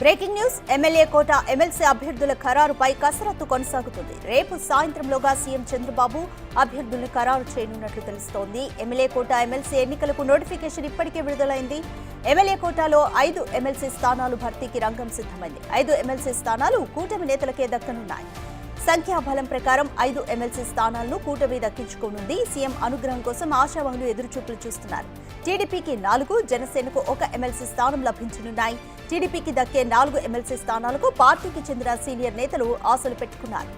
Breaking news MLA కోట MLC అభ్యర్థుల ఖరారుపై కసరత్తు కొనసాగుతుంది. రేపు సాయంత్రంలోగా సీఎం చంద్రబాబు అభ్యర్థులను ఖరారు చేయనున్నట్లు తెలుస్తోంది. ఎమ్మెల్యే కోట ఎమ్మెల్సీ ఎన్నికలకు నోటిఫికేషన్ ఇప్పటికే విడుదలైంది. ఎమ్మెల్యే కోటాలో 5 ఎమ్మెల్సీ స్థానాలు భర్తీకి రంగం సిద్ధమైంది. 5 ఎమ్మెల్సీ స్థానాలు కూటమి నేతలకే దక్కనున్నాయి. సంఖ్యాబలం ప్రకారం 5 ఎమ్మెల్సీ స్థానాలను కూటమి దక్కించుకోనుంది. సీఎం అనుగ్రహం కోసం ఆశావహులు ఎదురుచూపులు చూస్తున్నారు. టీడీపీకి 4, జనసేనకు 1 ఎమ్మెల్సీ స్థానం లభించనున్నాయి. టీడీపీకి దక్కే 4 ఎమ్మెల్సీ స్థానాలకు పార్టీకి చెందిన సీనియర్ నేతలు ఆశలు పెట్టుకున్నారు.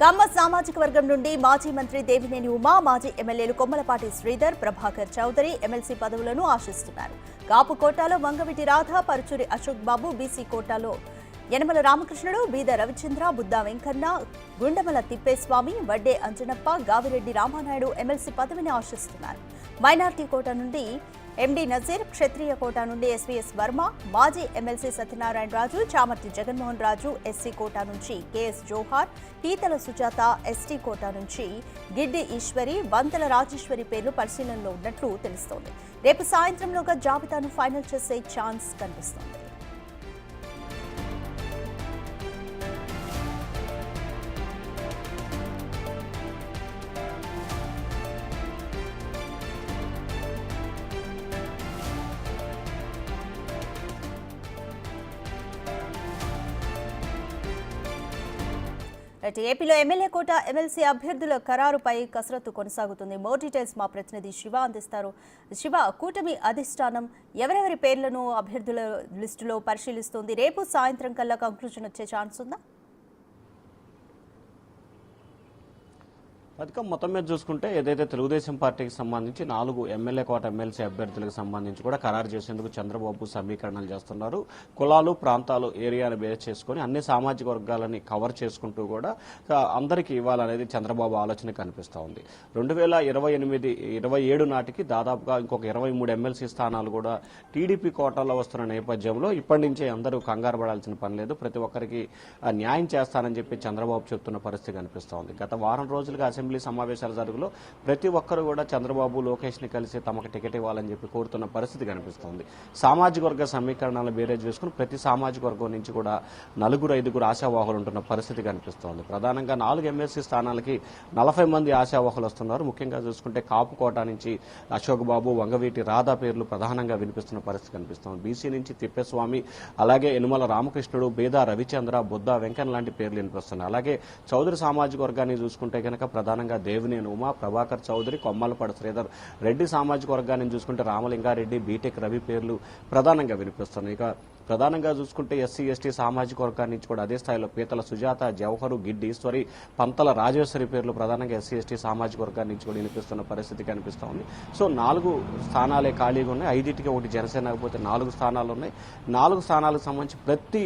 కమ్మ సామాజిక వర్గం నుండి మాజీ మంత్రి దేవినేని ఉమా, మాజీ ఎమ్మెల్యేలు కొమ్మలపాటి శ్రీధర్, ప్రభాకర్ చౌదరి ఎమ్మెల్సీ పదవులను ఆశిస్తున్నారు. కాపు కోటాలో వంగవీటి రాధ, పరుచూరి అశోక్ బాబు, బీసీ కోటాలో యనమల రామకృష్ణుడు, బీద రవిచంద్ర, బుద్దా వెంకన్న, గుండమల తిప్పేస్వామి, వడ్డే అంజనప్ప, గావిరెడ్డి రామానాయుడు ఎమ్మెల్సీ పదవిని ఆశిస్తున్నారు. మైనార్టీ కోట నుండి ఎండి నజీర్, క్షత్రియ కోట నుండి ఎస్వీఎస్ వర్మ, మాజీ ఎమ్మెల్సీ సత్యనారాయణ రాజు, చామర్తి జగన్మోహన్ రాజు, ఎస్సీ కోట నుంచి కేఎస్ జోహార్, పీతల సుజాత, ఎస్టీ కోట నుంచి గిడ్డి ఈశ్వరి, వంతల రాజేశ్వరి పేర్లు పరిశీలనలో ఉన్నట్లు తెలుస్తోంది. రేపు సాయంత్రంలోగా జాబితాను ఫైనల్ చేసే ఛాన్స్ కనిపిస్తోంది. ఏపీలో ఎమ్మెల్యే కోట ఎమ్మెల్సీ అభ్యర్థుల ఖరారుపై కసరత్తు కొనసాగుతుంది. మోర్ డీటెయిల్స్ మా ప్రతినిధి శివ అందిస్తారు. శివ, కూటమి అధిష్టానం ఎవరెవరి పేర్లను అభ్యర్థుల లిస్టులో పరిశీలిస్తుంది? రేపు సాయంత్రం కల్లా కంక్లూజన్ వచ్చే ఛాన్స్ ఉందా? అధికం మొత్తం మీద చూసుకుంటే ఏదైతే తెలుగుదేశం పార్టీకి సంబంధించి 4 ఎమ్మెల్యే కోట ఎమ్మెల్సీ అభ్యర్థులకు సంబంధించి కూడా ఖరారు చేసేందుకు చంద్రబాబు సమీకరణలు చేస్తున్నారు. కులాలు, ప్రాంతాలు, ఏరియాను బేస్ చేసుకుని అన్ని సామాజిక వర్గాలని కవర్ చేసుకుంటూ కూడా అందరికీ ఇవ్వాలనేది చంద్రబాబు ఆలోచన కనిపిస్తూ ఉంది. 2027 నాటికి దాదాపుగా ఇంకొక 23 ఎమ్మెల్సీ స్థానాలు కూడా టీడీపీ కోటాలో వస్తున్న నేపథ్యంలో ఇప్పటి నుంచే అందరూ కంగారు పడాల్సిన పని లేదు. ప్రతి ఒక్కరికి న్యాయం చేస్తానని చెప్పి చంద్రబాబు చెప్తున్న పరిస్థితి కనిపిస్తూ ఉంది. గత వారం రోజులుగా అసెంబ్లీ సమావేశాల జరుగులో ప్రతి ఒక్కరు కూడా చంద్రబాబు, లోకేష్ ని కలిసి తమకు టికెట్ ఇవ్వాలని చెప్పి కోరుతున్న పరిస్థితి కనిపిస్తోంది. సామాజిక వర్గ సమీకరణాలను బేరేజ్ వేసుకుని ప్రతి సామాజిక వర్గం నుంచి కూడా 4-5 ఆశావాహులు ఉంటున్న పరిస్థితి కనిపిస్తోంది. ప్రధానంగా 4 ఎమ్మెల్సీ స్థానాలకి 40 మంది ఆశావాహులు వస్తున్నారు. ముఖ్యంగా చూసుకుంటే కాపు కోట నుంచి అశోక్ బాబు, వంగవీటి రాధా పేర్లు ప్రధానంగా వినిపిస్తున్న పరిస్థితి కనిపిస్తోంది. బీసీ నుంచి తిప్పేస్వామి, అలాగే యనమల రామకృష్ణుడు, బీద రవిచంద్ర, బుద్దా వెంకన్న లాంటి పేర్లు వినిపిస్తున్నాయి. అలాగే చౌదరి సామాజిక వర్గాన్ని చూసుకుంటే కనుక ప్రధానంగా దేవినేని ఉమా, ప్రభాకర్ చౌదరి, కొమ్మలపాటి శ్రీధర్, రెడ్డి సామాజిక వర్గాన్ని చూసుకుంటే రామలింగారెడ్డి, బీటెక్ రవి పేర్లు ప్రధానంగా వినిపిస్తున్నాయి. ఇక ప్రధానంగా చూసుకుంటే ఎస్సీ, ఎస్టీ సామాజిక వర్గాన్ని నుంచి కూడా అదే స్థాయిలో పీతల సుజాత, జవహరు, గిడ్డి ఈశ్వరి, పంతల రాజేశ్వరి పేర్లు ప్రధానంగా ఎస్సీ, ఎస్టీ సామాజిక వర్గాన్ని నుంచి కూడా వినిపిస్తున్న పరిస్థితి కనిపిస్తూ ఉంది. సో 4 స్థానాలే ఖాళీగా ఉన్నాయి. 5టికి 1 జనసేన కాకపోతే 4 స్థానాలు ఉన్నాయి. 4 స్థానాలకు సంబంధించి ప్రతి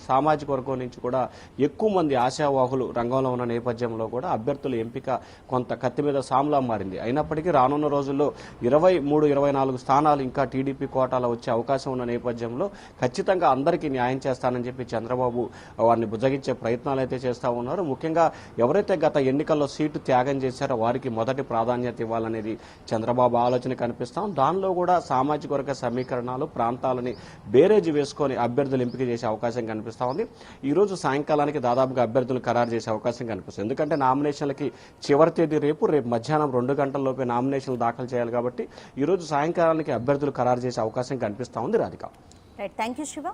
సామాజిక వర్గం నుంచి కూడా ఎక్కువ మంది ఆశావాహులు రంగంలో ఉన్న నేపథ్యంలో కూడా అభ్యర్థుల ఎంపిక కొంత కత్తి మీద సాములా మారింది. అయినప్పటికీ రానున్న రోజుల్లో 23-24 స్థానాలు ఇంకా టీడీపీ కోటాలో వచ్చే అవకాశం ఉన్న నేపథ్యంలో ఖచ్చితంగా అందరికీ న్యాయం చేస్తానని చెప్పి చంద్రబాబు వారిని బుజ్జగించే ప్రయత్నాలు అయితే చేస్తూ ఉన్నారు. ముఖ్యంగా ఎవరైతే గత ఎన్నికల్లో సీటు త్యాగం చేశారో వారికి మొదటి ప్రాధాన్యత ఇవ్వాలనేది చంద్రబాబు ఆలోచన కనిపిస్తాం. దానిలో కూడా సామాజిక వర్గ సమీకరణాలు, ప్రాంతాలని బేరేజ్ వేసుకొని అభ్యర్థులు ఎంపిక చేసే అవకాశం కనిపిస్తూ ఉంది. ఈ రోజు సాయంకాలానికి దాదాపుగా అభ్యర్థులు ఖరారు చేసే అవకాశం కనిపిస్తుంది. ఎందుకంటే నామినేషన్లకి చివరి తేదీ రేపు మధ్యాహ్నం 2 గంటల్లోపే నామినేషన్లు దాఖలు చేయాలి కాబట్టి ఈ రోజు సాయంకాలానికి అభ్యర్థులు ఖరారు చేసే అవకాశం కనిపిస్తూ ఉంది. రాధిక. Thank you Shiva.